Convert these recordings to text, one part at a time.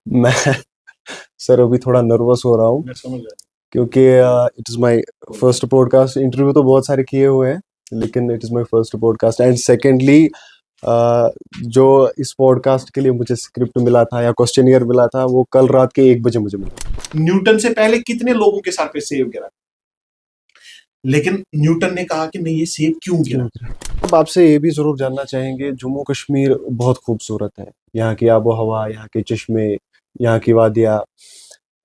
मैं सर अभी थोड़ा नर्वस हो रहा हूँ मैं समझ रहा क्योंकि इट इज़ माय हूँ। First podcast. इंटरव्यू तो बहुत सारे किए हुए हैं, लेकिन it is my first podcast. And secondly, जो इस पॉडकास्ट के लिए मुझे स्क्रिप्ट मिला था या क्वेश्चनियर मिला था, वो कल रात के 1 बजे मुझे मिला। न्यूटन से पहले कितने लोगों के सर पे सेब गिरा, लेकिन न्यूटन ने कहा कि नहीं, ये सेब क्यों गिरा। क्यों? अब आपसे ये भी ज़रूर जानना चाहेंगे, जम्मू कश्मीर बहुत खूबसूरत है। यहाँ की आबो हवा, यहाँ के चश्मे, यहाँ की वादियाँ,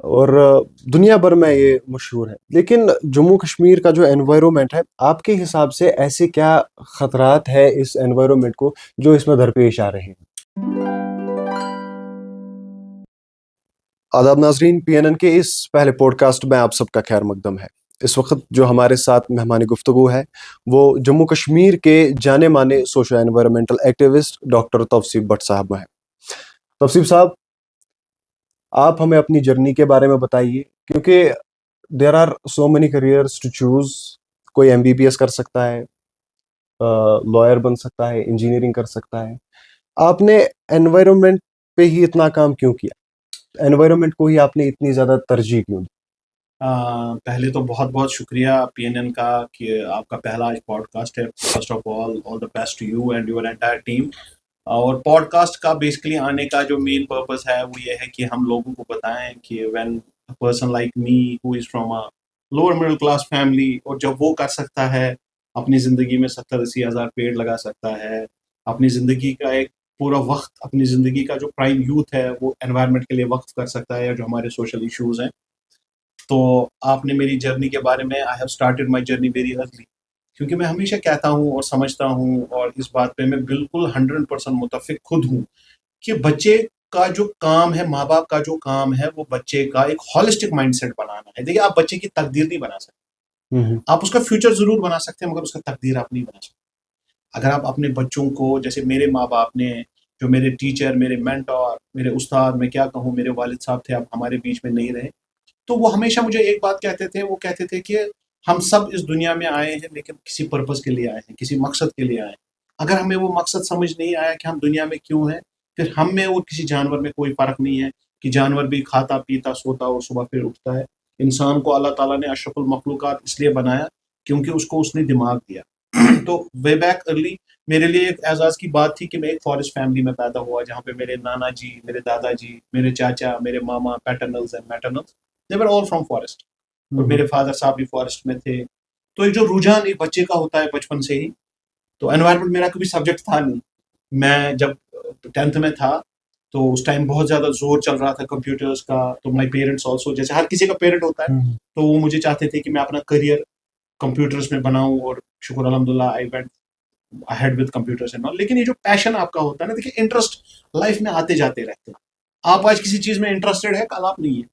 और दुनिया भर में ये मशहूर है। लेकिन जम्मू कश्मीर का जो एनवायरनमेंट है, आपके हिसाब से ऐसे क्या खतरात है इस एनवायरनमेंट को जो इसमें दरपेश आ रहे हैं? आदाब नाजरीन, पीएनएन के इस पहले पॉडकास्ट में आप सबका खैर मकदम है। इस वक्त जो हमारे साथ मेहमान गुफ्तगू है, वो जम्मू कश्मीर के जाने माने socio environmental activist doctor Tauseef Bhat साहब हैं। तौसीफ साहब, आप हमें अपनी जर्नी के बारे में बताइए, क्योंकि there are so many careers to choose. कोई एमबीबीएस कर सकता है, लॉयर बन सकता है, इंजीनियरिंग कर सकता है। आपने एनवायरनमेंट पे ही इतना काम क्यों किया? एनवायरनमेंट को ही आपने इतनी ज्यादा तरजीह क्यों दी? पहले तो बहुत बहुत शुक्रिया पीएनएन का कि आपका पहला आज पॉडकास्ट है। First of all the best to you and your entire team. और पॉडकास्ट का बेसिकली आने का जो मेन पर्पस है वो ये है कि हम लोगों को बताएं कि when a person like me who is from a lower middle class family, और जब वो कर सकता है अपनी ज़िंदगी में 70-80 हज़ार पेड़ लगा सकता है, अपनी ज़िंदगी का एक पूरा वक्त, अपनी ज़िंदगी का जो प्राइम यूथ है वो एनवायरनमेंट के लिए वक्त कर सकता है, या जो हमारे सोशल इश्यूज़ हैं। तो आपने मेरी जर्नी के बारे में, I have started my journey very early, क्योंकि मैं हमेशा कहता हूँ और समझता हूँ, और इस बात पे मैं बिल्कुल 100% मुतफिक खुद हूँ कि बच्चे का जो काम है, माँ बाप का जो काम है, वो बच्चे का एक हॉलिस्टिक माइंडसेट बनाना है। देखिए, आप बच्चे की तकदीर नहीं बना सकते, हम्म। आप उसका फ्यूचर जरूर बना सकते हैं, मगर उसका तकदीर आप नहीं बना सकते। अगर आप अपने बच्चों को, जैसे मेरे माँ बाप ने, जो मेरे टीचर, मेरे मेंटोर, मेरे उस्ताद, मैं क्या कहूँ, मेरे वालिद साहब थे, अब हमारे बीच में नहीं रहे, तो वो हमेशा मुझे एक बात कहते थे। वो कहते थे कि हम सब इस दुनिया में आए हैं, लेकिन किसी पर्पस के लिए आए हैं, किसी मकसद के लिए आए हैं। अगर हमें वो मकसद समझ नहीं आया कि हम दुनिया में क्यों हैं, फिर हम में और किसी जानवर में कोई फ़र्क नहीं है कि जानवर भी खाता पीता सोता और सुबह फिर उठता है। इंसान को अल्लाह ताला ने अशरफुल मखलूक़ात इसलिए बनाया क्योंकि उसको उसने दिमाग दिया। तो वे बैक अर्ली मेरे लिए एक एजाज़ की बात थी कि मैं एक फॉरेस्ट फैमिली में पैदा हुआ, जहाँ पे मेरे नाना जी, मेरे दादाजी, मेरे चाचा, मेरे मामा, paternals and maternals, they were all from forest, और हम्म। मेरे फादर साहब भी फॉरेस्ट में थे। तो एक जो रुझान एक बच्चे का होता है बचपन से ही, तो एनवायरनमेंट मेरा कभी सब्जेक्ट था नहीं। मैं जब 10th में था, तो उस टाइम बहुत ज़्यादा ज़ोर चल रहा था कंप्यूटर्स का, तो माय पेरेंट्स आल्सो, जैसे हर किसी का पेरेंट होता है, हम्म। तो वो मुझे चाहते थे कि मैं अपना करियर कंप्यूटर्स में बनाऊँ, और शुक्र अल्हम्दुलिल्लाह I went ahead with computers and all. लेकिन ये जो पैशन आपका होता है ना, देखिए इंटरेस्ट लाइफ में आते जाते रहते हैं। आप आज किसी चीज़ में इंटरेस्टेड है, कल आप नहीं है।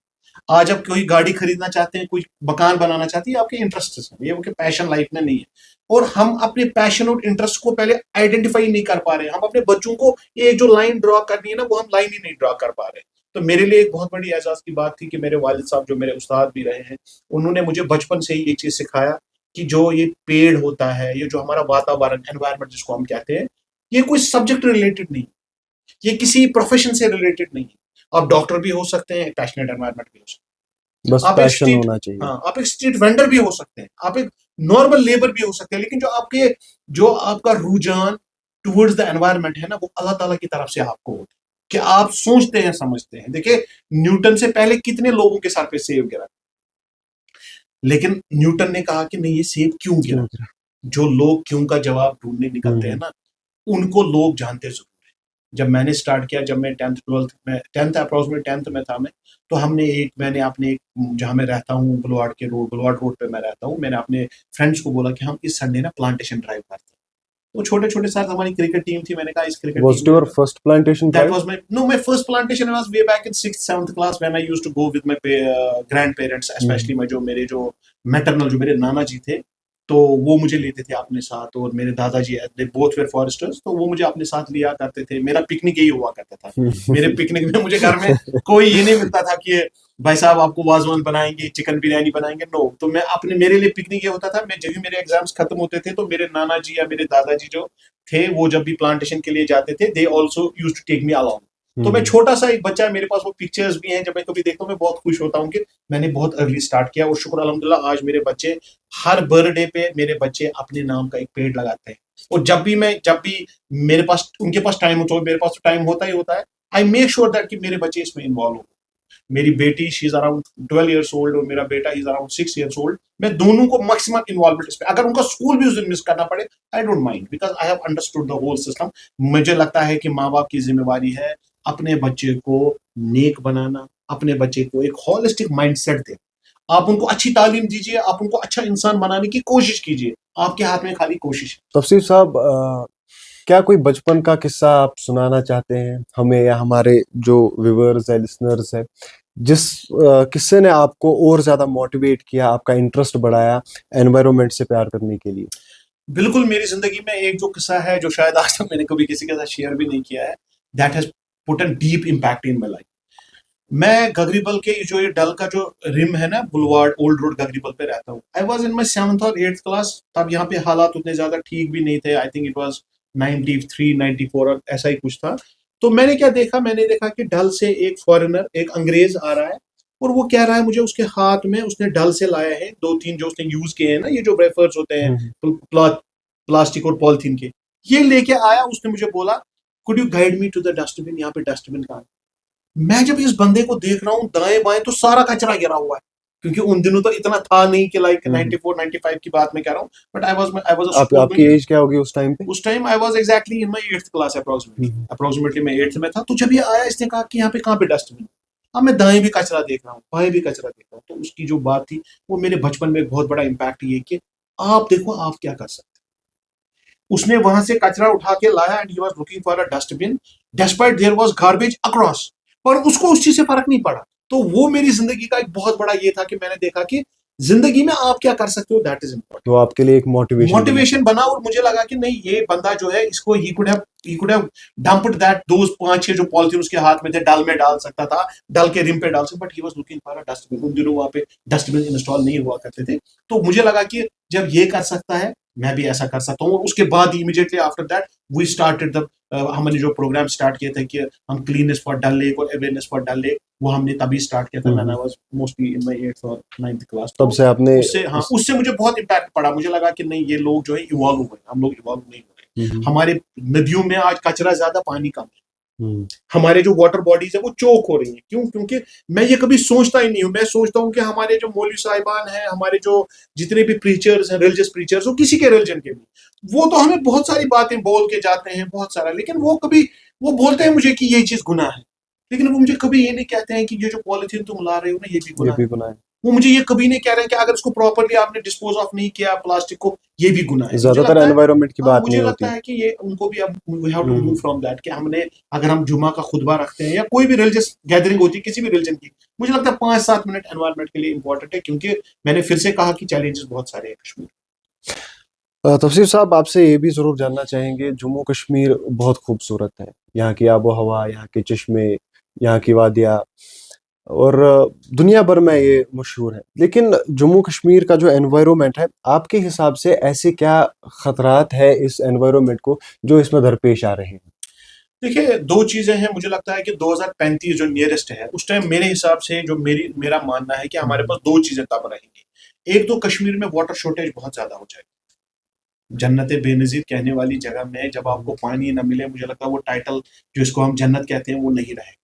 आज आप कोई गाड़ी खरीदना चाहते हैं, कोई मकान बनाना चाहते हैं, आपके इंटरेस्ट है, ये आपके पैशन लाइफ में नहीं है। और हम अपने पैशन और इंटरेस्ट को पहले आइडेंटिफाई नहीं कर पा रहे हैं। हम अपने बच्चों को ये जो लाइन ड्रॉ करनी है ना, वो हम लाइन ही नहीं ड्रॉ कर पा रहे हैं। तो मेरे लिए एक बहुत बड़ी एजाज की बात थी कि मेरे वालिद साहब, जो मेरे उस्ताद भी रहे हैं, उन्होंने मुझे बचपन से ही ये चीज़ सिखाया कि जो ये पेड़ होता है, ये जो हमारा वातावरण, एनवायरनमेंट जिसको हम कहते हैं, ये कोई सब्जेक्ट रिलेटेड नहीं, ये किसी प्रोफेशन से रिलेटेड नहीं है। आप डॉक्टर भी हो सकते हैं, पैशनेट एनवायरनमेंट भी हो सकते बस हैं, आप एक पैशन स्ट्रीट, होना चाहिए। हाँ, आप एक स्ट्रीट वेंडर भी हो सकते हैं, आप एक नॉर्मल लेबर भी हो सकते हैं, लेकिन जो आपका रुझान टुवर्ड्स द एनवायरनमेंट है ना, वो अल्लाह ताला की तरफ से आपको होता है कि आप सोचते हैं, समझते हैं। देखिए, न्यूटन से पहले कितने लोगों के सर पे सेब गिरा, लेकिन न्यूटन ने कहा कि नहीं, ये सेब क्यों गिरा। क्यों? जो लोग क्यों का जवाब ढूंढने निकलते हैं हम्म। ना, उनको लोग जानते जरूर हैं। जब मैंने स्टार्ट किया, जब मैं 10th 12th में, 10th अप्रोक्सीमेट 10th में था मैं, तो मैंने अपने एक, जहाँ मैं रहता हूँ, बुलवाड रोड पे मैं रहता हूँ, मैंने अपने फ्रेंड्स को बोला कि हम इस संडे ना प्लांटेशन ड्राइव करते हैं। वो छोटे छोटे साथ हमारी क्रिकेट टीम थी, मैंने कहा इस क्रिकेट Was टीम it में, your first plantation that drive? was my first plantation was way back in 6th 7th class when I used to go with my grandparents, hmm. especially मेरे जो maternal, जो मेरे नाना जी थे, तो वो मुझे लेते थे अपने साथ, और मेरे दादाजी, दे बोथ वेर फॉरेस्टर्स, तो वो मुझे अपने साथ लिया करते थे। मेरा पिकनिक यही हुआ करता था। मेरे पिकनिक में मुझे घर में कोई ये नहीं मिलता था कि भाई साहब आपको वाजवान बनाएंगे, चिकन बिरयानी बनाएंगे, नो। तो मैं अपने, मेरे लिए पिकनिक ये होता था, मैं जब भी मेरे एग्जाम्स खत्म होते थे, तो मेरे नाना जी या मेरे दादाजी जो थे, वो जब भी प्लांटेशन के लिए जाते थे, they also use to take me along. तो मैं छोटा सा एक बच्चा है, मेरे पास वो पिक्चर्स भी हैं, जब मैं कभी देखता हूँ मैं बहुत खुश होता हूँ कि मैंने बहुत अर्ली स्टार्ट किया। और शुक्र अल्हम्दुलिल्लाह आज मेरे बच्चे हर बर्थडे पे मेरे बच्चे अपने नाम का एक पेड़ लगाते हैं। और जब भी मेरे पास उनके पास टाइम होता है, मेरे पास तो टाइम होता ही होता है, आई मेक श्योर दैट कि मेरे बच्चे इसमें इन्वॉल्व हो। मेरी बेटी she is around 12 years old और मेरा बेटा इज अराउंड 6 ईयर्स ओल्ड। मैं दोनों को मैक्सिमम इन्वॉल्वमेंट इसमें, अगर उनका स्कूल भी उस दिन मिस करना पड़े I don't mind, because I have understood the whole system. मुझे लगता है कि माँ बाप की जिम्मेवारी है अपने बच्चे को नेक बनाना, अपने बच्चे को एक होलिस्टिक माइंडसेट दे। आप उनको अच्छी तालीम दीजिए, आप उनको अच्छा इंसान बनाने की कोशिश कीजिए, आपके हाथ में खाली कोशिश है। तफसीर साहब, क्या कोई बचपन का किस्सा आप सुनाना चाहते हैं हमें या हमारे जो व्यूअर्स है, लिसनर्स है, जिस किस्से ने आपको और ज़्यादा मोटिवेट किया, आपका इंटरेस्ट बढ़ाया एनवायरनमेंट से प्यार करने के लिए? बिल्कुल, मेरी जिंदगी में एक जो किस्सा है जो शायद आज तक मैंने कभी किसी के साथ शेयर भी नहीं किया है, that has put an deep impact in my life. मैं गगरीबल के जो ये डल का जो रिम है ना, बुलवार्ड ओल्ड रोड गगरीबल पे रहता हूँ। I was in my 7th और 8th क्लास। तब यहाँ पे हालात उतने ज्यादा ठीक भी नहीं थे। आई थिंक इट वॉज 93 94 और ऐसा ही कुछ था। तो मैंने क्या देखा, मैंने देखा कि डल से एक फॉरेनर, एक अंग्रेज आ रहा है और वो कह रहा है मुझे, उसके हाथ में उसने डल से लाया है 2-3 जो उसने यूज किए हैं ना, ये जो वेफर्स होते हैं प्लास्टिक और पॉलिथीन के, ये लेके आया। उसने मुझे बोला could you guide me to the dustbin, यहाँ पे डस्टबिन कहाँ है? मैं जब इस बंदे को देख रहा हूँ दाएं बाएं तो सारा कचरा गिरा हुआ है, क्योंकि उन दिनों तो इतना था नहीं कि लाइक 94 95 की बात मैं कह रहा हूँ। But I was a school आपकी एज क्या होगी उस टाइम पे? उस time I was exactly in my 8th class approximately मैं 8th में था। तो जब ये आया इसने कहा कि यहाँ पे कहाँ पे डस्टबिन। अब मैं दाएं भी कचरा देख रहा हूँ, बाएं भी कचरा देख रहा हूँ। तो उसकी जो बात थी वो मेरे बचपन में एक बहुत बड़ा इम्पैक्ट ये कि आप देखो आप क्या कर सकते हैं। उसने वहां से कचरा उठा के लाया and he was looking for a dustbin despite there was garbage across, पर उसको उस चीज से फर्क नहीं पड़ा। तो वो मेरी जिंदगी का एक बहुत बड़ा ये था कि मैंने देखा कि जिंदगी में आप क्या कर सकते हो, दैट इज इम्पोर्टेंट। तो आपके लिए एक मोटिवेशन बना और मुझे लगा कि नहीं ये बंदा जो है इसको he could have dumped that those 5-6 जो पॉलिथीन उसके हाथ में थे, डल में डाल सकता था, डल के रिम पे डाल सकता, but he was looking for a dustbin. उन दिनों वहां पे डस्टबिन इंस्टॉल नहीं हुआ करते थे। तो मुझे लगा कि जब ये कर सकता है मैं भी ऐसा कर सकता हूँ। और उसके बाद immediately after that we started the हमने जो प्रोग्राम स्टार्ट किए थे कि हम क्लीनेस फॉर डल लेक और अवेयरनेस फॉर डल लेक, वो हमने तभी स्टार्ट किया था when I was mostly in my 8th और 9th क्लास। तब तो से आपने उससे हाँ उससे मुझे बहुत इम्पैक्ट पड़ा। मुझे लगा कि नहीं ये लोग जो है इवॉल्व हुए, हम लोग इवॉल्व नहीं हुए। हमारे नदियों में आज कचरा ज्यादा पानी कम है। हमारे जो वाटर बॉडीज है वो चोक हो रही है। क्यों? क्योंकि मैं ये कभी सोचता ही नहीं हूँ। मैं सोचता हूँ कि हमारे जो मौलवी साहिबान हैं, हमारे जो जितने भी प्रीचर्स हैं, रिलीजियस प्रीचर्स हो किसी के रिलीजन के भी, वो तो हमें बहुत सारी बातें बोल के जाते हैं बहुत सारा, लेकिन वो कभी वो बोलते हैं मुझे कि ये चीज गुनाह है, लेकिन वो मुझे कभी ये नहीं कहते हैं कि ये जो पॉलिथीन तुम ला रहे हो ना ये भी ये गुनाह भी है। गुनाह है। वो मुझे ये कभी नहीं कह रहे हैं कि अगर इसको प्रॉपरली आपने डिस्पोज ऑफ नहीं किया प्लास्टिक को ये भी गुनाह है। मुझे ज्यादातर लगता है एनवायरनमेंट की हाँ बात मुझे नहीं लगता होती। है कि ये उनको भी अब we have to move from that कि हमने अगर हम जुमा का खुतबा रखते हैं या कोई भी रिलीजियस गैदरिंग होती है किसी भी रिलीजन की, मुझे लगता है 5-7 मिनट एनवायरनमेंट के लिए इंपॉर्टेंट है। क्योंकि मैंने फिर से कहा कि चैलेंजेस बहुत सारे हैं कश्मीर। तफसीर साहब, आपसे ये भी ज़रूर जानना चाहेंगे, जम्मू कश्मीर बहुत खूबसूरत है, यहाँ की आबो हवा, यहाँ के चश्मे, यहाँ की वादियाँ, और दुनिया भर में ये मशहूर है। लेकिन जम्मू कश्मीर का जो एनवायरनमेंट है, आपके हिसाब से ऐसे क्या खतरात है इस एनवायरनमेंट को जो इसमें दरपेश आ रहे हैं? देखिए दो चीजें हैं। मुझे लगता है कि 2035 जो नियरेस्ट है उस टाइम मेरे हिसाब से जो मेरा मानना है कि हमारे पास दो चीजें तब रहेंगी। एक तो कश्मीर में वाटर शॉर्टेज बहुत ज्यादा हो जाएगी। जन्नत बेनजीर कहने वाली जगह में जब आपको पानी ना मिले, मुझे लगता है वो टाइटल जो इसको हम जन्नत कहते हैं वो नहीं रहेगा।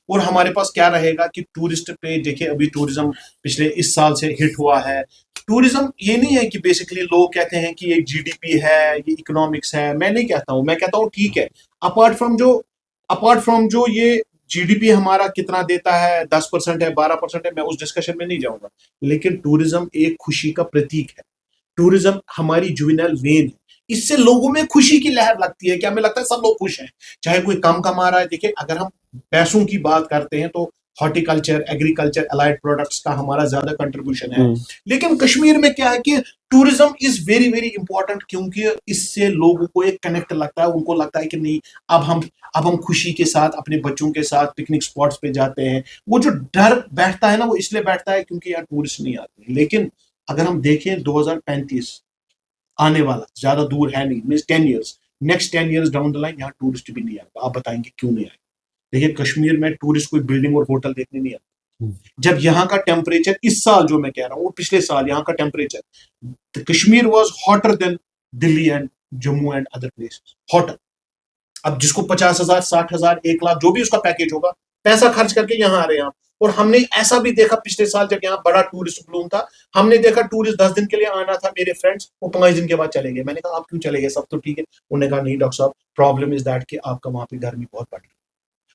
और हमारे पास क्या रहेगा कि टूरिस्ट पे देखिए अभी टूरिज्म पिछले इस साल से हिट हुआ है। टूरिज्म ये नहीं है कि बेसिकली लोग कहते हैं कि ये जीडीपी है, ये इकोनॉमिक्स है। मैं नहीं कहता हूँ, मैं कहता हूँ ठीक है, अपार्ट फ्रॉम जो ये जीडीपी हमारा कितना देता है, 10% है 12% है, मैं उस डिस्कशन में नहीं जाऊंगा। लेकिन टूरिज्म एक खुशी का प्रतीक है। टूरिज्म हमारी जुविनल वेन है। इससे लोगों में खुशी की लहर लगती है कि हमें लगता है सब लोग खुश हैं, चाहे कोई कम कमा रहा है। देखिए अगर हम पैसों की बात करते हैं तो हॉर्टिकल्चर, एग्रीकल्चर, अलाइड प्रोडक्ट्स का हमारा ज्यादा कंट्रीब्यूशन है। लेकिन कश्मीर में क्या है कि tourism is very very important, क्योंकि इससे लोगों को एक कनेक्ट लगता है। उनको लगता है कि नहीं अब हम खुशी के साथ अपने बच्चों के साथ पिकनिक स्पॉट्स पे जाते हैं। वो जो डर बैठता है ना वो इसलिए बैठता है क्योंकि यहाँ टूरिस्ट नहीं आते। लेकिन अगर हम देखें 2035 आने वाला ज्यादा दूर है नहीं, mean 10 years, next 10 years down the line यहाँ टूरिस्ट भी नहीं आएगा। आप बताएंगे क्यों नहीं आएगा? देखिए कश्मीर में टूरिस्ट कोई बिल्डिंग और होटल देखने नहीं आता। हम्म, जब यहाँ का टेम्परेचर इस साल जो मैं कह रहा हूँ, पिछले साल यहाँ का temperature Kashmir was hotter then Delhi and Jammu and other places, hotter. अब जिसको 50,000 60,000 1 लाख जो भी उसका पैकेज होगा, पैसा खर्च करके यहाँ आ रहे हैं आप। और हमने ऐसा भी देखा पिछले साल जब यहाँ बड़ा टूरिस्ट ब्लूम था, हमने देखा टूरिस्ट 10 दिन के लिए आना था, मेरे फ्रेंड्स वो 5 दिन के बाद चले गए। मैंने कहा आप क्यों चले गए, सब तो ठीक है। उन्होंने कहा नहीं डॉक्टर साहब, प्रॉब्लम इज दैट कि आपका वहां पे गर्मी बहुत बढ़ रही है।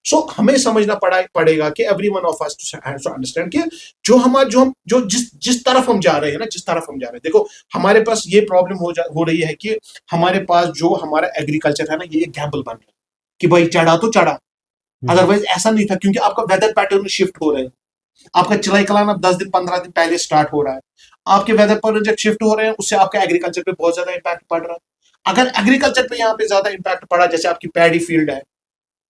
सो हमें समझना पड़ेगा कि every one of us to understand कि जो हमारा जो हम जो जिस तरफ हम जा रहे हैं ना, जिस तरफ हम जा रहे हैं, देखो हमारे पास ये प्रॉब्लम हो रही है कि हमारे पास जो हमारा एग्रीकल्चर है ना, ये एक गैम्बल बन गया कि भाई चढ़ा तो चढ़ा, अदरवाइज ऐसा नहीं था। क्योंकि आपका वेदर पैटर्न शिफ्ट हो रहे हैं, आपका चिलाई कलान अब 10 दिन 15 दिन पहले स्टार्ट हो रहा है, आपके वेदर पैटर्न जब शिफ्ट हो रहे हैं उससे आपके एग्रीकल्चर पे बहुत ज्यादा इंपैक्ट पड़ रहा है। अगर एग्रीकल्चर पे यहाँ पे ज्यादा इंपैक्ट पड़ा, जैसे आपकी पैडी फील्ड है,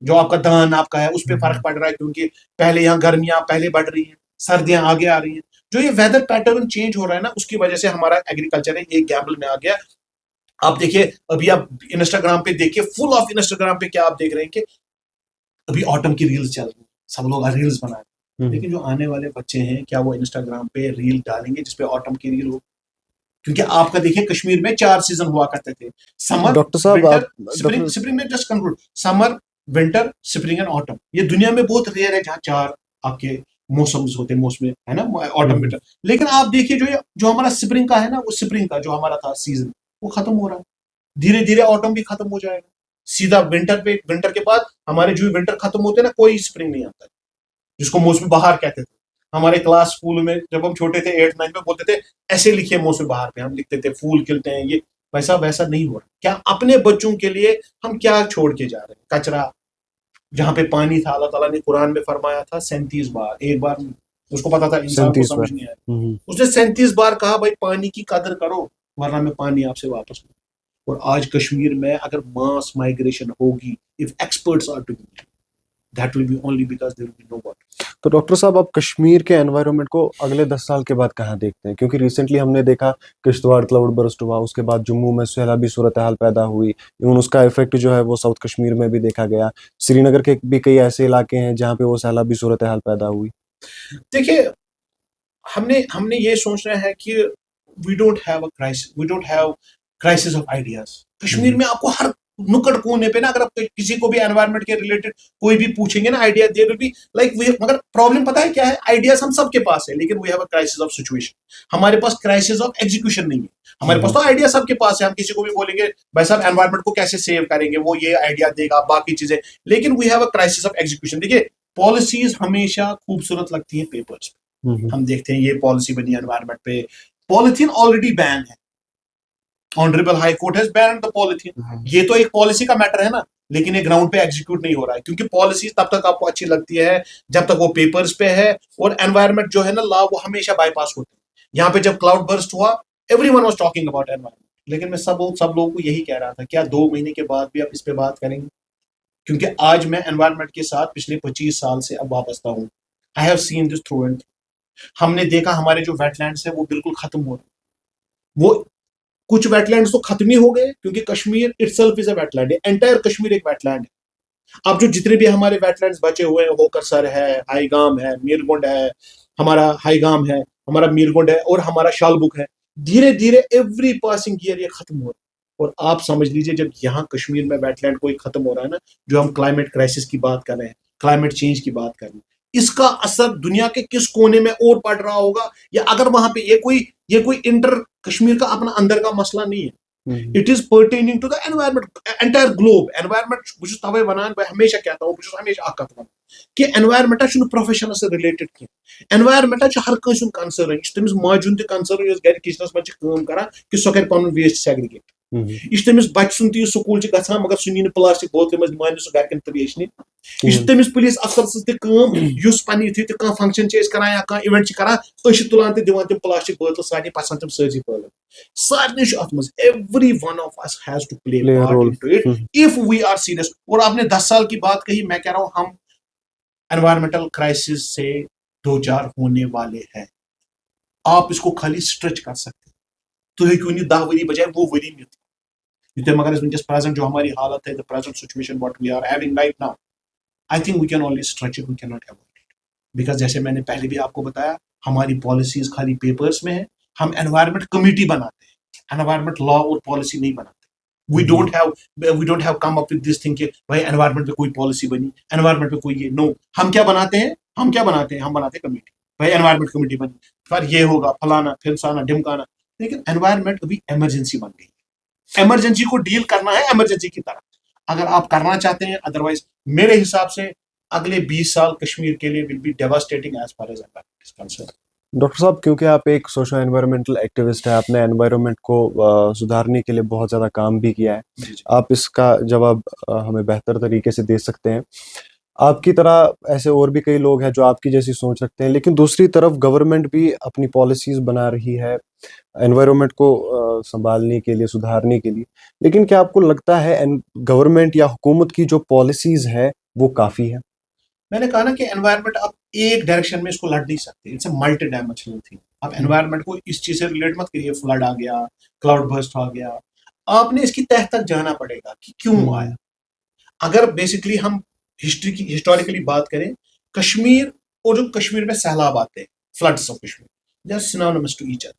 जो आपका धान आपका है, उस पर फर्क पड़ रहा है, क्योंकि पहले यहाँ गर्मियां पहले बढ़ रही हैं, सर्दियां आगे आ रही हैं। जो ये वेदर पैटर्न चेंज हो रहा है ना, उसकी वजह से हमारा एग्रीकल्चर है एक गैम्बल में आ गया। आप देखिए अभी आप इंस्टाग्राम पे देखिए, फुल ऑफ इंस्टाग्राम पे क्या आप देख रहे हैं कि अभी ऑटम की रील्स चल रही है, सब लोग रील्स बना रहे हैं। लेकिन जो आने वाले बच्चे हैं, क्या वो इंस्टाग्राम पे रील डालेंगे जिसपे ऑटम की रील हो? क्योंकि आपका देखिए कश्मीर में 4 सीजन हुआ करते थे, समर डॉक्टर साहब विंटर आप स्प्रिंग। डॉक्टर स्प्रिंग में just conclude, summer winter spring and autumn. ये दुनिया में बहुत रेयर है जहाँ 4 आपके मौसम होते हैं, मौसम है ना, ऑटम विंटर। लेकिन आप देखिए जो हमारा स्प्रिंग का है ना, वो स्प्रिंग का जो हमारा था सीजन, वो खत्म हो रहा है। धीरे धीरे ऑटम भी खत्म हो जाएगा, सीधा विंटर पे, विंटर के बाद हमारे जो विंटर खत्म होते हैं ना, कोई स्प्रिंग नहीं आता, जिसको मौसम बहार कहते थे। हमारे क्लास स्कूल में जब हम छोटे थे 8 9 में, बोलते थे ऐसे लिखिए मौसम बहार पे, हम लिखते थे फूल खिलते हैं, ये वैसा वैसा नहीं हो रहा। क्या अपने बच्चों के लिए हम क्या छोड़ के जा रहे हैं? कचरा। जहां पे पानी था, अल्लाह ताला ने कुरान में फरमाया था 37 बार, एक बार नहीं। उसको पता था इंसान को 37 बार। समझ नहीं आया, उसने 37 बार कहा भाई पानी की कदर करो, वरना मैं पानी आपसे वापस लूं। और आज कश्मीर में अगर मास माइग्रेशन होगी, if experts are to be, that will be only because there will be no water. तो डॉक्टर साहब आप कश्मीर के एनवायरनमेंट को अगले 10 साल के बाद कहाँ देखते हैं? क्योंकि रिसेंटली हमने देखा किश्तवाड़ क्लाउड बर्स्ट हुआ, उसके बाद जम्मू में सैलाबी सूरत हाल पैदा हुई, इवन उसका इफेक्ट जो है वो साउथ कश्मीर में भी देखा गया। श्रीनगर के भी कई ऐसे इलाके हैं जहाँ पे वो सैलाबी सूरत हाल पैदा हुई। देखिए हमने हमने ये सोचना है कि we don't have crisis of ideas. Kashmir में आपको हर नुक्कड़ कोने पे ना, अगर आप किसी को भी एनवायरनमेंट के रिलेटेड कोई भी पूछेंगे ना idea, there will be like we. मगर प्रॉब्लम पता है क्या है? आइडियाज हम सबके पास है, लेकिन we have a crisis of situation. हमारे पास क्राइसिस ऑफ एग्जीक्यूशन नहीं है। हमारे पास तो आइडिया सबके पास है, हम किसी को भी बोलेंगे भाई साहब एनवायरनमेंट को कैसे सेव करेंगे, वो ये आइडिया देगा, बाकी चीजें। लेकिन we have a crisis of execution. देखिए पॉलिसीज हमेशा खूबसूरत लगती है पेपर्स पे, हम देखते हैं ये पॉलिसी बनी एनवायरनमेंट पे, पॉलिथीन ऑलरेडी बैन है, honourable high court has banned the polythene. ये तो एक पॉलिसी का मैटर है ना, लेकिन ये ग्राउंड पे एग्जीक्यूट नहीं हो रहा है, क्योंकि पॉलिसी तब तक आपको अच्छी लगती है जब तक वो पेपर्स पे है, और एनवायरनमेंट जो है ना, लॉ वो हमेशा बाईपास होते हैं। यहाँ पे जब क्लाउड बर्स्ट हुआ, everyone was talking about environment, लेकिन मैं सब लोगों को यही कह रहा था, क्या 2 महीने के बाद भी आप इस पे बात करेंगे? क्योंकि आज मैं एनवायरनमेंट के साथ पिछले 25 साल से अब वाबस्ता हूँ। I have seen this through and through. हमने देखा हमारे जो वेटलैंड्स है वो बिल्कुल खत्म हो रहे हैं। वो कुछ वेटलैंड्स तो खत्म ही हो गए, क्योंकि Kashmir itself is a wetland है, एंटायर कश्मीर एक वेटलैंड है। अब जो जितने भी हमारे वेटलैंड्स बचे हुए हैं, होकरसर है, हाईगाम है, मीरगुंड है, हमारा हाईगाम है, हमारा मीरगुंड है, और हमारा शालबुक है, धीरे धीरे एवरी पासिंग ईयर ये खत्म हो रहा है। और आप समझ लीजिए जब यहाँ कश्मीर में वेटलैंड कोई खत्म हो रहा है ना, जो हम क्लाइमेट क्राइसिस की बात कर रहे हैं, क्लाइमेट चेंज की बात कर रहे हैं, इसका असर दुनिया के किस कोने में और पड़ रहा होगा? या अगर वहां पे ये कोई इंटर कश्मीर का अपना अंदर का मसला नहीं है, it is pertaining to the environment, entire globe. Environment बस तवे वनान, मैं हमेशा कहता हूँ, बस हमेशा अकत वन कि एनवायरनमेंट छुन प्रोफेशन से रिलेटेड की। एनवायरनमेंट हर कंस कंसर्न, तमिस माजुन त कंसर्न गर किचनस मज काम करा कि सो कर पन वेस्ट सेग्रीगेट। यह तमिस बच सुन ती स्कूल गसान, मगर सह नी प्लास्टिक बोतल मज मान सह घर तरेश नी। यह तमिस पुलिस अफसर सम पे यु कह फंक्शन करान या कह इवेंट करान, तुलान तो दिवान तम प्लास्टिक बोतल सारे पसान तम सारी पल। सारे अत मज every one of us has to play play part role. Into it if we are serious. और आपने 10 साल की बात कही, मैं कह रहा हूं हम एनवायरमेंटल क्राइसिस से 2 4 होने वाले हैं। आप इसको खाली स्ट्रेच कर सकते हैं, तो क्यों नहीं 10 वरी बजाय वो वरी में थे। मगर वनकस प्रेजेंट जो हमारी हालत है, the present situation what we are having right now, I think we can only stretch it, we can not avoid it. Because जैसे मैंने पहले भी आपको बताया, हमारी पॉलिसीज खाली पेपर्स में है। हम एनवायरमेंट कमेटी बनाते हैं, एनवायरमेंट लॉ और पॉलिसी नहीं बनाते। We don't have come up with this thing कि भाई एनवायरमेंट पे कोई पॉलिसी बनी, एनवायरमेंट पे कोई ये, नो। हम क्या बनाते हैं, हम बनाते हैं कमेटी। भाई एनवायरमेंट कमेटी बनी, फिर ये होगा फलाना फिर साना ढिमकाना। लेकिन एनवायरमेंट अभी इमरजेंसी बन गई है, इमरजेंसी को डील करना है इमरजेंसी की तरह, अगर आप करना चाहते हैं। अदरवाइज मेरे हिसाब से अगले 20 साल कश्मीर के लिए will be devastating as far as environment is concern. Doctor साहब, क्योंकि आप एक सोशल एनवायरमेंटल एक्टिविस्ट हैं, आपने एनवायरनमेंट को सुधारने के लिए बहुत ज़्यादा काम भी किया है। जी जी। आप इसका जवाब हमें बेहतर तरीके से दे सकते हैं। आपकी तरह ऐसे और भी कई लोग हैं जो आपकी जैसी सोच रखते हैं, लेकिन दूसरी तरफ गवर्नमेंट भी अपनी पॉलिसीज़ बना रही है एनवायरनमेंट को संभालने के लिए, सुधारने के लिए। लेकिन क्या आपको लगता है गवर्नमेंट या हुकूमत की जो पॉलिसीज़ है वो काफ़ी है? मैंने कहा ना कि एनवायरमेंट आप एक डायरेक्शन में इसको लड़ नहीं सकते, it's a multi dimensional thing. आप एनवायरमेंट को इस चीज से रिलेट मत करिए, फ्लड आ गया, क्लाउड बर्स्ट आ गया। आपने इसकी तह तक जाना पड़ेगा कि क्यों आया। अगर बेसिकली हम हिस्ट्री की हिस्टोरिकली बात करें, कश्मीर और जो कश्मीर में सैलाब आते हैं, floods of Kashmir, they are synonymous to each other.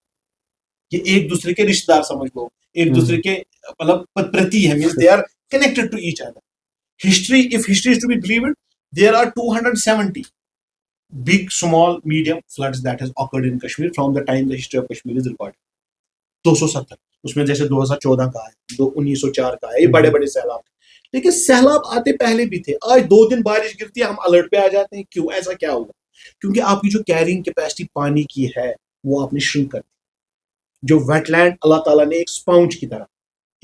ये एक दूसरे के रिश्तेदार समझ लो, एक दूसरे के मतलब प्रति है, means they are connected to each other. History, if history is to be believed, there are 270 big, small, medium floods that has occurred in Kashmir from the time the history of Kashmir is recorded. 270, उसमें जैसे 2014 का है, 1904 का है, ये बड़े बड़े सैलाब थे। लेकिन सैलाब आते पहले भी थे। आज 2 दिन बारिश गिरती है, हम अलर्ट पे आ जाते हैं। क्यों? ऐसा क्या हुआ? क्योंकि आपकी जो कैरिंग कैपेसिटी पानी की है वो आपने श्रिंक कर दी। जो वेटलैंड अल्लाह ताला ने एक स्पॉन्ज की तरह,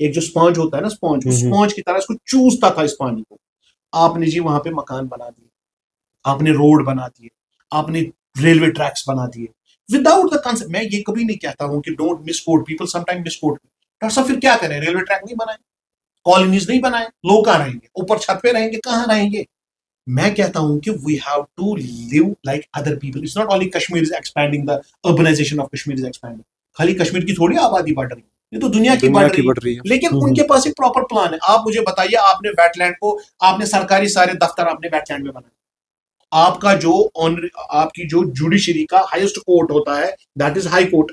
एक जो स्पॉन्ज होता है ना, स्पॉन्ज, उस स्पॉन्ज की तरह इसको चूसता था इस पानी को। आपने जी वहां पे मकान बना दिए, आपने रोड बना दिए, आपने रेलवे ट्रैक्स बना दिए विदाउट द कंसेप्ट। मैं ये कभी नहीं कहता हूं कि don't misquote, people sometime misquote. Doctor साहब फिर क्या करें? रेलवे ट्रैक नहीं बनाए, कॉलोनीज नहीं बनाए, लोग कहाँ रहेंगे? ऊपर छत पे रहेंगे, कहाँ रहेंगे? मैं कहता हूं कि we have to live like other people. It's not only Kashmir is expanding, the urbanisation of Kashmir is expanding. खाली कश्मीर की थोड़ी आबादी बढ़ रही है, ये तो दुनिया की बढ़ रही है। लेकिन उनके पास एक प्रॉपर प्लान है। आप मुझे बताइए, आपने वेटलैंड को, आपने सरकारी सारे दफ्तर आपने वेटलैंड में बनाए। आपका जो आपकी जो जुडिशरी का हाईएस्ट कोर्ट होता है, दैट इज हाई कोर्ट।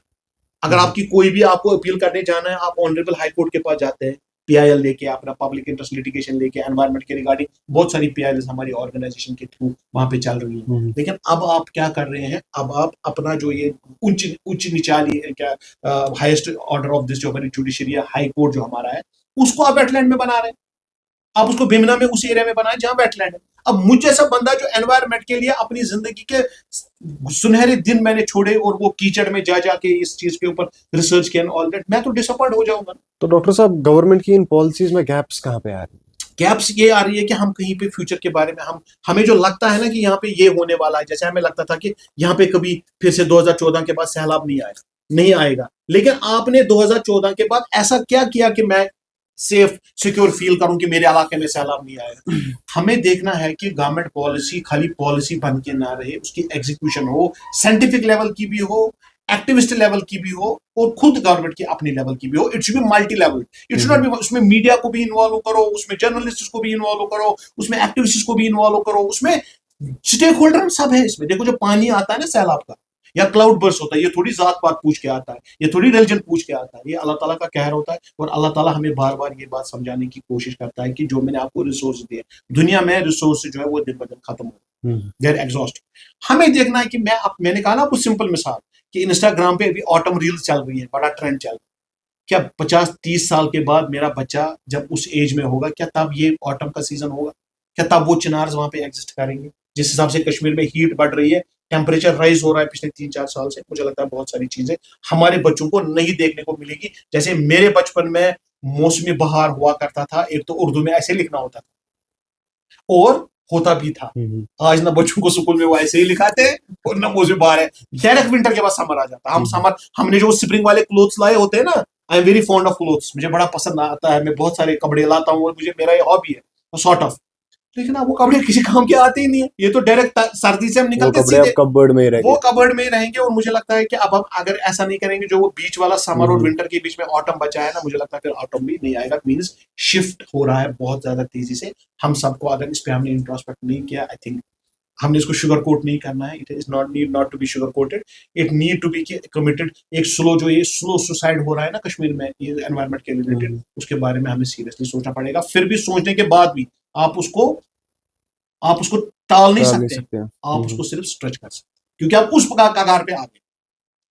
अगर आपकी कोई भी, आपको अपील करने जाना है, आप ऑनरेबल हाई कोर्ट के पास जाते हैं, पीआईएल लेके, अपना पब्लिक इंटरेस्ट लिटिगेशन लेके, एनवायरमेंट के रिगार्डिंग बहुत सारी पीआईएल हमारी ऑर्गेनाइजेशन के थ्रू वहां पे चल रही है। लेकिन अब आप क्या कर रहे हैं? अब आप अपना जो ये उच्च निचाली क्या, हाईएस्ट ऑर्डर ऑफ दिस जो हमारी जुडिशरी है, हाई कोर्ट जो हमारा है, उसको आप वेटलैंड में बना रहे हैं। आप उसको बिमना में उस एरिया में बनाए जहां वेटलैंड है। अब मुझ जैसा बंदा जो एनवायरमेंट के लिए अपनी जिंदगी के सुनहरे दिन मैंने छोड़े और वो कीचड़ में जा जाके इस चीज के ऊपर रिसर्च किया ऑल दैट, मैं तो डिसअपॉइंट हो जाऊंगा। तो डॉक्टर साहब, गवर्नमेंट की इन पॉलिसीज में गैप्स कहाँ पे आ रही है? गैप्स ये आ रही है कि हम कहीं पे फ्यूचर के बारे में हमें जो लगता है ना कि यहाँ पे ये होने वाला है, जैसे हमें लगता था कि यहाँ पे कभी फिर से 2014 के बाद सैलाब नहीं आएगा। लेकिन आपने 2014 के बाद ऐसा क्या किया कि मैं सेफ सिक्योर फील करूं कि मेरे इलाके में सैलाब नहीं आएगा? हमें देखना है कि गवर्नमेंट पॉलिसी खाली पॉलिसी बन के ना रहे, उसकी एग्जीक्यूशन हो, साइंटिफिक लेवल की भी हो, एक्टिविस्ट लेवल की भी हो, और खुद गवर्नमेंट की अपनी लेवल की भी हो। It should be multi level. It should not be, उसमें मीडिया को भी इन्वॉल्व करो, उसमें जर्नलिस्ट को भी इन्वॉल्व करो, उसमें एक्टिविस्ट को भी इन्वॉल्व करो, उसमें स्टेक होल्डर सब है इसमें। देखो जो पानी आता है ना सैलाब का या क्लाउड बर्स्ट होता है, ये थोड़ी जात पात पूछ के आता है, ये थोड़ी रिलीजन पूछ के आता है, ये अल्लाह ताला का कहर होता है। और अल्लाह ताला हमें बार बार ये बात समझाने की कोशिश करता है कि जो मैंने आपको रिसोर्स दिए, दुनिया में रिसोर्स जो है वो दिन ब दिन खत्म हो, देयर एग्जॉस्ट। हमें देखना है कि मैंने कहा ना आपको सिंपल मिसाल कि इंस्टाग्राम पे अभी ऑटम रील्स चल रही है, बड़ा ट्रेंड चल रहा है। क्या 50-30 साल के बाद मेरा बच्चा जब उस एज में होगा, क्या तब ये ऑटम का सीजन होगा? क्या तब वो चिनार्स वहां पे एग्जिस्ट करेंगे? जिस हिसाब से कश्मीर में हीट बढ़ रही है, टेम्परेचर राइज हो रहा है पिछले 3-4 साल से, मुझे लगता है बहुत सारी चीजें हमारे बच्चों को नहीं देखने को मिलेगी। जैसे मेरे बचपन में मौसमी बहार हुआ करता था, एक तो उर्दू में ऐसे लिखना होता था और होता भी था। आज ना बच्चों को स्कूल में वो ऐसे ही लिखाते हैं और ना मौसमी बहार है, डायरेक्ट विंटर के बाद समर आ जाता है। हमने जो स्प्रिंग वाले क्लोथ्स लाए होते हैं ना, I am very fond of clothes, मुझे बड़ा पसंद आता है, मैं बहुत सारे कपड़े लाता हूँ और मुझे मेरा ये हॉबी है सॉर्ट ऑफ। लेकिन अब वो कपड़े किसी काम के आते ही नहीं है, ये तो डायरेक्ट सर्दी से हम वो निकलते कपड़े अब सीधे कपबोर्ड में ही रह वो गए। कबर्ड में ही रहेंगे। और मुझे लगता है कि अब हम अगर ऐसा नहीं करेंगे, जो वो बीच वाला समर और हम्म। विंटर के बीच में ऑटम बचा है ना, मुझे लगता है फिर ऑटम भी नहीं आएगा। मींस शिफ्ट हो रहा है बहुत ज्यादा तेजी से। हम सबको अगर इस पे हमने इंट्रोस्पेक्ट नहीं किया, आई थिंक हमने इसको शुगर कोट नहीं करना है। It is not need not to be sugar coated, it need to be committed. एक स्लो जो ये स्लो सुसाइड हो रहा है ना कश्मीर में ये एनवायरमेंट के रिलेटेड, हम्म। उसके बारे में हमें सीरियसली सोचना पड़ेगा। फिर भी सोचने के बाद भी आप उसको आप उसको टाल नहीं टाल नहीं सकते, सकते हैं। आप उसको सिर्फ स्ट्रेच कर सकते हैं, क्योंकि आप उस कगार पे आ गए।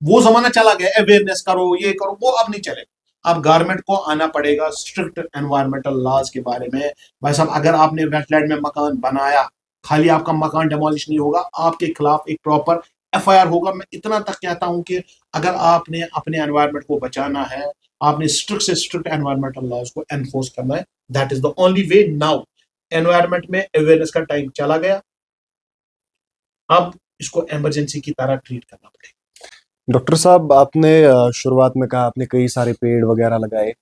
वो जमाना चला गया, अवेयरनेस करो ये करो, वो अब नहीं चलेगा। अब गवर्नमेंट को आना पड़ेगा स्ट्रिक्ट एनवायरमेंटल लॉज के बारे में। भाई साहब, अगर आपने वेटलैंड में मकान बनाया, खाली आपका मकान डेमोलिश नहीं होगा, आपके खिलाफ एक प्रॉपर एफआईआर होगा। मैं इतना तक कहता हूं कि अगर आपने अपने एनवायरनमेंट को बचाना है, आपने स्ट्रिक्ट से स्ट्रिक्ट एनवायरमेंटल लॉज को एनफोर्स करना है। That is the only way now. Environment में अवेयरनेस का टाइम चला गया, अब इसको इमरजेंसी की तरह ट्रीट करना पड़ेगा। डॉक्टर साहब, आपने शुरुआत में कहा आपने कई सारे पेड़ वगैरह लगाए,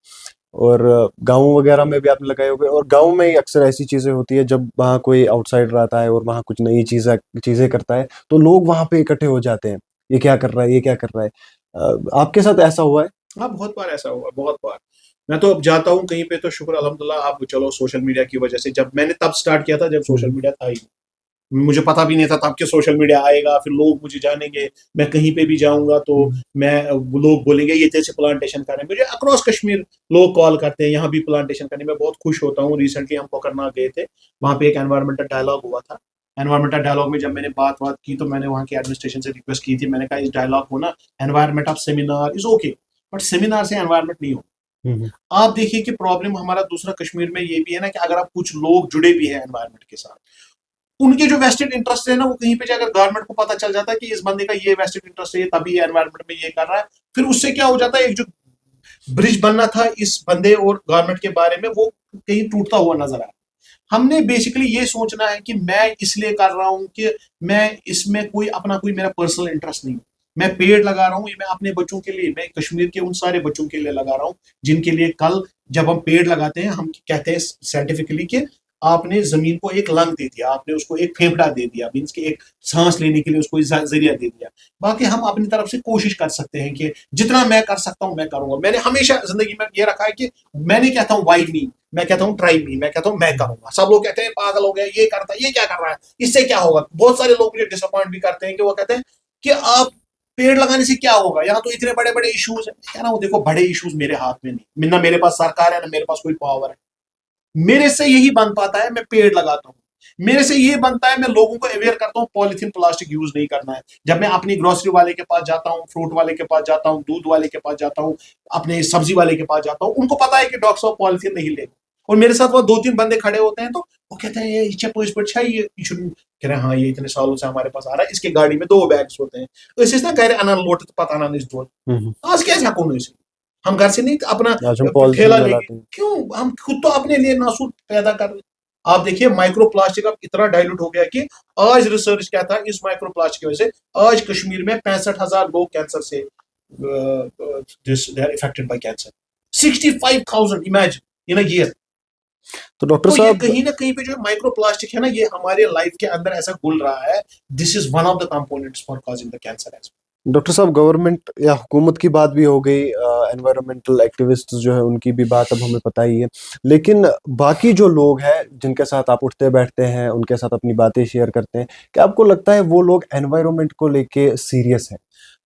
और गाँव वगैरह में भी आपने लगाए होंगे, और गाँव में ही अक्सर ऐसी चीजें होती है जब वहाँ कोई आउटसाइडर आता है और वहाँ कुछ नई चीजें चीजें करता है, तो लोग वहाँ पे इकट्ठे हो जाते हैं, ये क्या कर रहा है, ये क्या कर रहा है। आपके साथ ऐसा हुआ है? हाँ, बहुत बार ऐसा हुआ, बहुत बार। मैं तो अब जाता हूँ कहीं पे तो शुक्र अल्हम्दुलिल्लाह, अब चलो सोशल मीडिया की वजह से, जब मैंने तब स्टार्ट किया था जब सोशल हम्म। मीडिया था ही नहीं। मुझे पता भी नहीं था तब कि सोशल मीडिया आएगा, फिर लोग मुझे जानेंगे। मैं कहीं पे भी जाऊंगा तो मैं वो लोग बोलेंगे ये जैसे प्लांटेशन कर रहे हैं। मुझे अक्रॉस कश्मीर लोग कॉल करते हैं यहाँ भी प्लांटेशन करने में बहुत खुश होता हूँ। रिसेंटली हम कोकरनाग गए थे, वहाँ पे एक एनवायरमेंटल डायलॉग हुआ था। एनवायरमेंटल डायलॉग में जब मैंने बात की तो मैंने वहाँ के एडमिनिस्ट्रेशन से रिक्वेस्ट की थी, मैंने कहा इस डायलॉग को ना environment of seminar is okay, but seminar से एनवायरमेंट नहीं हो। हम्म। आप देखिए कि प्रॉब्लम हमारा दूसरा कश्मीर में ये भी है ना कि अगर आप कुछ लोग जुड़े भी हैं एनवायरमेंट के साथ, उनके जो वेस्टेड इंटरेस्ट है ना, वो कहीं पे जाकर गवर्नमेंट को पता चल जाता है कि इस बंदे का ये वेस्टेड इंटरेस्ट है, तभी एनवायरमेंट में ये कर रहा है। फिर उससे क्या हो जाता है, एक जो ब्रिज बनना था इस बंदे और गवर्नमेंट के बारे में, वो कहीं टूटता हुआ नजर आया। हमने बेसिकली ये सोचना है कि मैं इसलिए कर रहा हूं कि मैं इसमें कोई अपना कोई मेरा पर्सनल इंटरेस्ट नहीं। मैं पेड़ लगा रहा हूँ, ये मैं अपने बच्चों के लिए, मैं कश्मीर के उन सारे बच्चों के लिए लगा रहा हूँ जिनके लिए कल जब हम पेड़ लगाते हैं, हम कहते हैं साइंटिफिकली कि आपने जमीन को एक लंग दे दिया, आपने उसको एक फेफड़ा दे दिया, मीन्स कि एक सांस लेने के लिए उसको जरिया दे दिया। बाकी हम अपनी तरफ से कोशिश कर सकते हैं कि जितना मैं कर सकता हूँ मैं करूंगा। मैंने हमेशा जिंदगी में ये रखा है कि मैं नहीं कहता हूँ वाई मी, मैं कहता हूँ ट्राई मी, मैं कहता हूँ मैं करूंगा। सब लोग कहते हैं पागल हो गया, ये करता है, ये क्या कर रहा है, इससे क्या होगा। बहुत सारे लोग मुझे डिसअपॉइंट भी करते हैं कि वो कहते हैं कि आप पेड़ लगाने से क्या होगा, यहाँ तो इतने बड़े बड़े इश्यूज है। कह रहा हूँ देखो, बड़े इश्यूज मेरे हाथ में नहीं, ना मेरे पास सरकार है, ना मेरे पास कोई पावर है। मेरे से यही बन पाता है, मैं पेड़ लगाता हूँ। मेरे से ये बनता है, मैं लोगों को अवेयर करता हूँ पॉलिथीन प्लास्टिक यूज नहीं करना है। जब मैं अपनी ग्रोसरी वाले के पास जाता हूँ, फ्रूट वाले के पास जाता हूँ, दूध वाले के पास जाता हूँ, अपने सब्जी वाले के पास जाता हूँ, उनको पता है कि डॉक्टर साहब पॉलिथीन नहीं लेगा। और मेरे साथ वो दो तीन बंदे खड़े होते हैं तो वो कहते हैं ये कह रहे हैं हाँ ये इतने सालों से हमारे पास आ रहा है, इसके गाड़ी में दो बैग्स होते हैं। तो इसी तरह कह रहे अना लोट पता ना इस दो हम्म। आज क्या झाकू इसे। हम घर से नहीं अपना आज हम पॉलिथीन ठेला लेंगे, जलाते हैं। क्यों हम खुद तो अपने लिए नासूर पैदा कर रहे। आप देखिए माइक्रो प्लास्टिक अब इतना डाइल्यूट हो गया कि आज रिसर्च क्या था इस माइक्रो प्लास्टिक की वजह से, आज कश्मीर में 65,000 लोग कैंसर से they are affected by cancer. 65,000 imagine in a year. तो डॉक्टर तो ये साहब, कहीं ना कहीं पे जो माइक्रो प्लास्टिक है ना, ये हमारे लाइफ के अंदर ऐसा घुल रहा है। This is one of the components for causing the cancer age. Doctor साहब, गवर्नमेंट या हुकूमत की बात भी हो गई, एनवायरमेंटल एक्टिविस्ट जो है उनकी भी बात अब हमें पता ही है, लेकिन बाकी जो लोग हैं जिनके साथ आप उठते बैठते हैं, उनके साथ अपनी बातें शेयर करते हैं, क्या आपको लगता है वो लोग एनवायरनमेंट को लेके सीरियस हैं?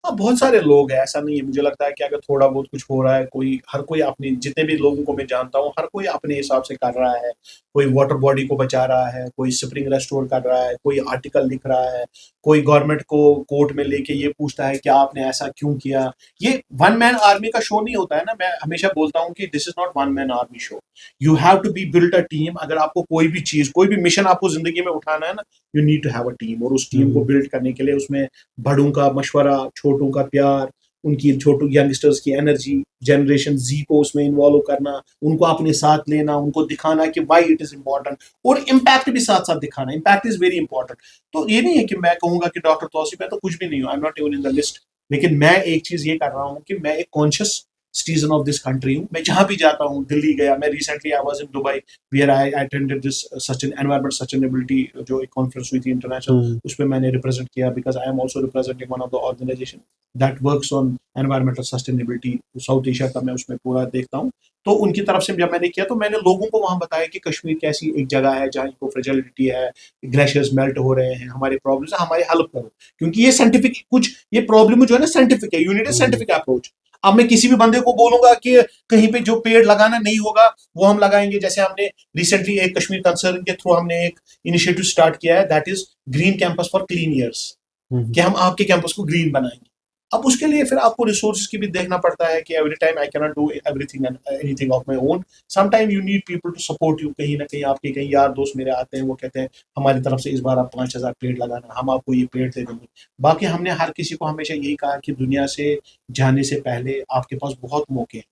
हाँ, बहुत सारे लोग हैं, ऐसा नहीं है। मुझे लगता है कि अगर थोड़ा बहुत कुछ हो रहा है, कोई हर कोई अपने, जितने भी लोगों को मैं जानता हूँ, हर कोई अपने हिसाब से कर रहा है। कोई वाटर बॉडी को बचा रहा है, कोई स्प्रिंग रेस्टोर कर रहा है, कोई आर्टिकल लिख रहा है, कोई गवर्नमेंट को कोर्ट में लेके ये पूछता है कि आपने ऐसा क्यों किया। ये वन मैन आर्मी का शो नहीं होता है ना। मैं हमेशा बोलता हूँ कि this is not one man army show. You have to be built a team. अगर आपको कोई भी चीज, कोई भी मिशन आपको जिंदगी में उठाना है ना, you need to have a team. और उस टीम को हम्म। बिल्ड करने के लिए उसमें बड़ों का मशवरा, छोटों का प्यार, उनकी छोटू यंगस्टर्स की एनर्जी, जनरेशन जी को उसमें इन्वॉल्व करना, उनको अपने साथ लेना, उनको दिखाना कि वाई इट इज इंपॉर्टेंट, और इम्पैक्ट भी साथ साथ दिखाना। Impact is very important. तो ये नहीं है कि मैं कहूंगा कि डॉक्टर तौसीफ है तो कुछ भी नहीं हूँ, I am not even in the list. लेकिन मैं एक चीज ये कर रहा हूँ कि मैं एक conscious citizen of this country हूँ। मैं जहाँ भी जाता हूँ, दिल्ली गया, मैं recently I was in Dubai where I attended this environment sustainability जो एक कॉन्फ्रेंस हुई थी इंटरनेशनल, उस पर मैंने रिप्रेजेंट किया because I am also representing one of the organisation that works on environmental sustainability South Asia का, मैं उसमें पूरा देखता हूँ। तो उनकी तरफ से जब मैंने किया तो मैंने लोगों को वहाँ बताया कि कश्मीर कैसी एक जगह है जहाँ इको फ्रेजिलिटी है, ग्लेशियर्स मेल्ट हो रहे हैं, हमारे प्रॉब्लम्स है, हमारी हेल्प करो, क्योंकि ये साइंटिफिक कुछ ये प्रॉब्लम जो है ना साइंटिफिक है, you need a scientific approach. अब मैं किसी भी बंदे को बोलूंगा कि कहीं पे जो पेड़ लगाना नहीं होगा वो हम लगाएंगे, जैसे हमने रिसेंटली एक कश्मीर कंसर्न के थ्रू हमने एक इनिशिएटिव स्टार्ट किया है that is green campus for clean years, कि हम आपके कैंपस को ग्रीन बनाएंगे। अब उसके लिए फिर आपको रिसोर्सेज की भी देखना पड़ता है कि every time I can not do everything and anything of my own, some time you need people to support you. कहीं ना कहीं आपके कई यार दोस्त मेरे आते हैं, वो कहते हैं हमारी तरफ से इस बार आप 5,000 पेड़ लगाना, हम आपको ये पेड़ दे देंगे। बाकी हमने हर किसी को हमेशा यही कहा कि दुनिया से जाने से पहले आपके पास बहुत मौके हैं।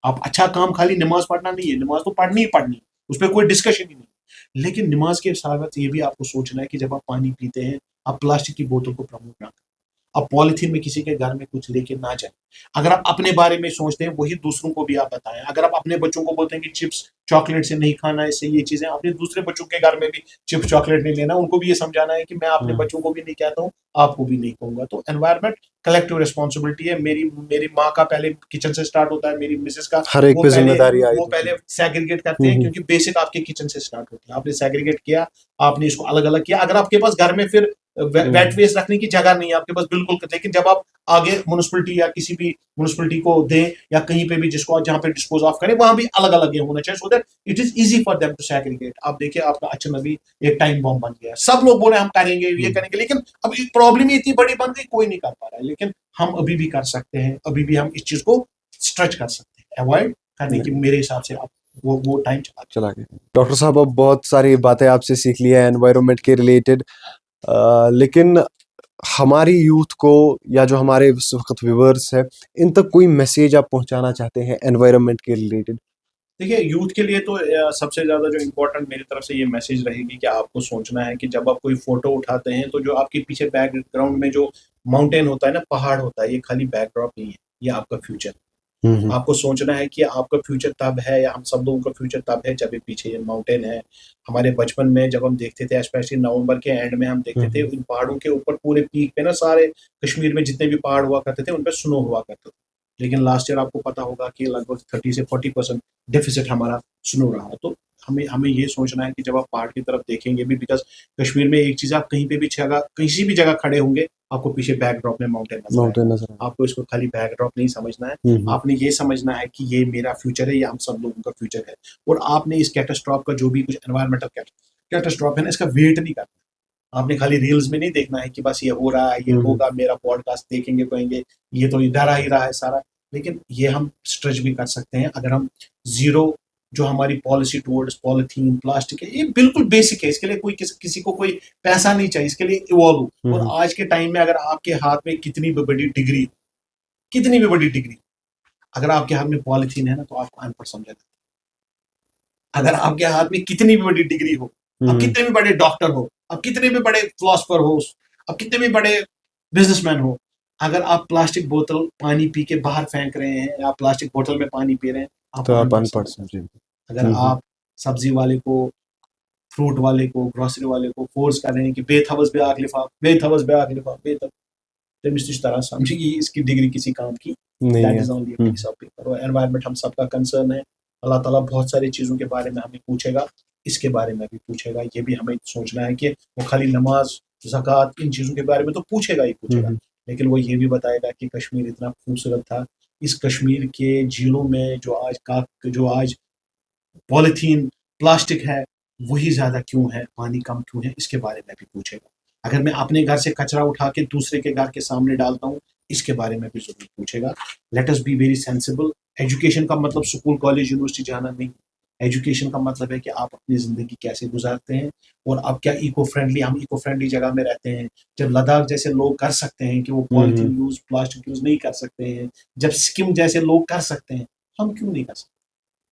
आप अच्छा काम, खाली नमाज पढ़ना नहीं है, नमाज तो पढ़नी ही पढ़नी, उस पर कोई डिस्कशन ही नहीं, लेकिन नमाज के साथ ये भी आपको सोचना है कि जब आप पानी पीते हैं आप प्लास्टिक की बोतल को प्रमोट ना करें, आप पॉलिथीन में किसी के घर में कुछ लेके ना जाए। अगर आप अपने बारे में सोचते हैं वही दूसरों को भी आप बताएं। अगर आप अपने बच्चों को बोलते हैं कि चिप्स चॉकलेट से नहीं खाना, इससे ये चीजें, अपने दूसरे बच्चों के घर में भी चिप्स चॉकलेट नहीं लेना, उनको भी ये समझाना है कि मैं अपने बच्चों को भी नहीं कहता हूँ, आपको भी नहीं कहूंगा। तो एनवायरमेंट कलेक्टिव रिस्पॉन्सिबिलिटी है। मेरी मेरी माँ का पहले किचन से स्टार्ट होता है, मेरी मिसेस का, हर एक पे जिम्मेदारी आई वो थी। पहले सेग्रीगेट करते हैं, क्योंकि बेसिक आपके किचन से स्टार्ट होती है। आपने सेग्रीगेट किया, आपने इसको अलग अलग किया। अगर आपके पास घर में फिर वेट वेस्ट रखने की जगह नहीं है आपके पास, बिल्कुल, लेकिन जब आप आगे म्युनिसिपलिटी या किसी भी म्युनिसिपलिटी को दें या कहीं पे भी जिसको जहां पे डिस्पोज ऑफ करें, वहां भी अलग अलग ये होना चाहिए, so that it is easy for them to segregate. आप देखिए आपका अचानक एक टाइम बॉम्ब बन गया, सब लोग बोले हम करेंगे ये करेंगे, लेकिन अब प्रॉब्लम इतनी बड़ी बन गई, कोई नहीं कर पा रहा है। लेकिन हम अभी भी कर सकते हैं, अभी भी हम इस चीज को स्ट्रेच कर सकते हैं, अवॉइड करने की मेरे हिसाब से आप वो टाइम चला गया। डॉक्टर साहब, अब बहुत सारी बातें आपसे सीख ली है एनवायरनमेंट के रिलेटेड, लेकिन हमारी यूथ को या जो हमारे इस वक्त व्यूअर्स है, इन तक कोई मैसेज आप पहुंचाना चाहते हैं एनवायरनमेंट के रिलेटेड? देखिए, यूथ के लिए तो सबसे ज़्यादा जो इम्पोर्टेंट मेरी तरफ से ये मैसेज रहेगी कि आपको सोचना है कि जब आप कोई फ़ोटो उठाते हैं तो जो आपके पीछे बैकग्राउंड में जो माउंटेन होता है ना, पहाड़ होता है, ये खाली बैकड्रॉप नहीं है, ये आपका फ्यूचर। आपको सोचना है कि आपका फ्यूचर तब है, या हम सब लोगों का फ्यूचर तब है जब ये पीछे ये माउंटेन है। हमारे बचपन में जब हम देखते थे, स्पेशली नवंबर के एंड में हम देखते थे, इन पहाड़ों के ऊपर पूरे पीक पे ना सारे कश्मीर में जितने भी पहाड़ हुआ करते थे उन पे स्नो हुआ करता था। लेकिन लास्ट ईयर आपको पता होगा कि लगभग 30 से 40% डेफिसिट हमारा स्नो रहा। तो हमें हमें ये सोचना है कि जब आप पहाड़ की तरफ देखेंगे भी, बिकॉज कश्मीर में एक चीज़, आप कहीं पे भी जगह, किसी भी जगह खड़े होंगे, आपको पीछे बैकड्रॉप में माउंटेन नजर आएगा। माउंटेन नजर आपको इसको खाली बैकड्रॉप नहीं समझना है, आपने ये समझना है कि ये मेरा फ्यूचर है, ये हम सब लोगों का फ्यूचर है। और आपने इस कैटास्ट्रॉफ का, जो भी कुछ एनवायरमेंटल कैटास्ट्रॉफ है ना, इसका वेट नहीं करना। आपने खाली रील्स में नहीं देखना है कि बस ये हो रहा है, ये होगा, मेरा पॉडकास्ट देखेंगे कहेंगे ये तो इधर आ ही रहा है सारा। लेकिन ये हम स्ट्रेच भी कर सकते हैं अगर हम जीरो, जो हमारी पॉलिसी टुवर्ड्स पॉलिथीन प्लास्टिक है, ये बिल्कुल बेसिक है। इसके लिए कोई किसी को कोई पैसा नहीं चाहिए, इसके लिए इवॉल्व हो। और आज के टाइम में अगर आपके हाथ में कितनी भी बड़ी डिग्री, कितनी भी बड़ी डिग्री, अगर आपके हाथ में पॉलिथीन है ना, तो आपको अनपढ़ समझा जाता है। अगर आपके हाथ में कितनी भी बड़ी डिग्री हो, आप कितने भी बड़े डॉक्टर हो, आप कितने भी बड़े फिलोसफर हो, आप कितने भी बड़े बिजनेसमैन हो, अगर आप प्लास्टिक बोतल पानी पी के बाहर फेंक रहे हैं, या प्लास्टिक बोतल में पानी पी रहे हैं, तो आप आप अनपढ़ अनपढ़ समझ। समझेंगे। अगर आप सब्जी वाले को, फ्रूट वाले को, ग्रोसरी वाले को फोर्स कर रहे हैं कि बेथवस ब्याग लिफाफ, बेथवस ब्याग लिफाफ, बेथव, तमिस इस तरह समझिए कि इसकी डिग्री किसी काम की नहीं दैट है। Is only a piece of paper. और एनवायरनमेंट हम सबका कंसर्न है। अल्लाह ताला बहुत सारी चीज़ों के बारे में हमें पूछेगा, इसके बारे में भी पूछेगा। ये भी हमें सोचना है कि वो खाली नमाज, ज़कात, इन चीज़ों के बारे में तो पूछेगा ही पूछेगा, लेकिन वो ये भी बताएगा कि कश्मीर इतना खूबसूरत था, इस कश्मीर के झीलों में जो आज पॉलीथीन, प्लास्टिक है, वही ज़्यादा क्यों है, पानी कम क्यों है, इसके बारे में भी पूछेगा। अगर मैं अपने घर से कचरा उठा के दूसरे के घर के सामने डालता हूँ, इसके बारे में भी ज़रूर पूछेगा। Let us be very sensible. Education का मतलब स्कूल कॉलेज यूनिवर्सिटी जाना नहीं। एजुकेशन का मतलब है कि आप अपनी ज़िंदगी कैसे गुजारते हैं, और आप क्या हम इको फ्रेंडली जगह में रहते हैं। जब लद्दाख जैसे लोग कर सकते हैं कि वो पॉलीथीन यूज़, प्लास्टिक यूज़ नहीं कर सकते हैं, जब सिक्किम जैसे लोग कर सकते हैं, हम क्यों नहीं कर सकते?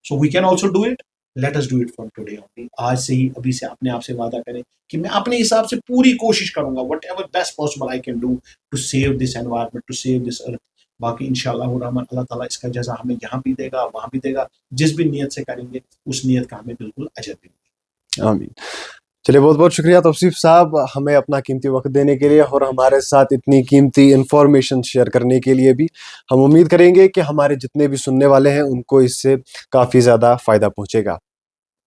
So we can also do it. Let us do it from today only. आज से ही, अभी से अपने आप से वादा करें कि मैं अपने हिसाब से पूरी कोशिश करूंगा, whatever best possible I can do to save this environment, to save this earth. बाकी इंशाअल्लाह रहमान अल्लाह ताला इसका जज़ा हमें यहाँ भी देगा, वहाँ भी देगा। जिस भी नीयत से करेंगे, उस नीयत का हमें बिल्कुल अजर भी मिलेगा। आमीन। चलिए, बहुत बहुत शुक्रिया तौसीफ साहब, हमें अपना कीमती वक्त देने के लिए और हमारे साथ इतनी कीमती इंफॉर्मेशन शेयर करने के लिए भी। हम उम्मीद करेंगे कि हमारे जितने भी सुनने वाले हैं उनको इससे काफ़ी ज़्यादा फ़ायदा पहुँचेगा।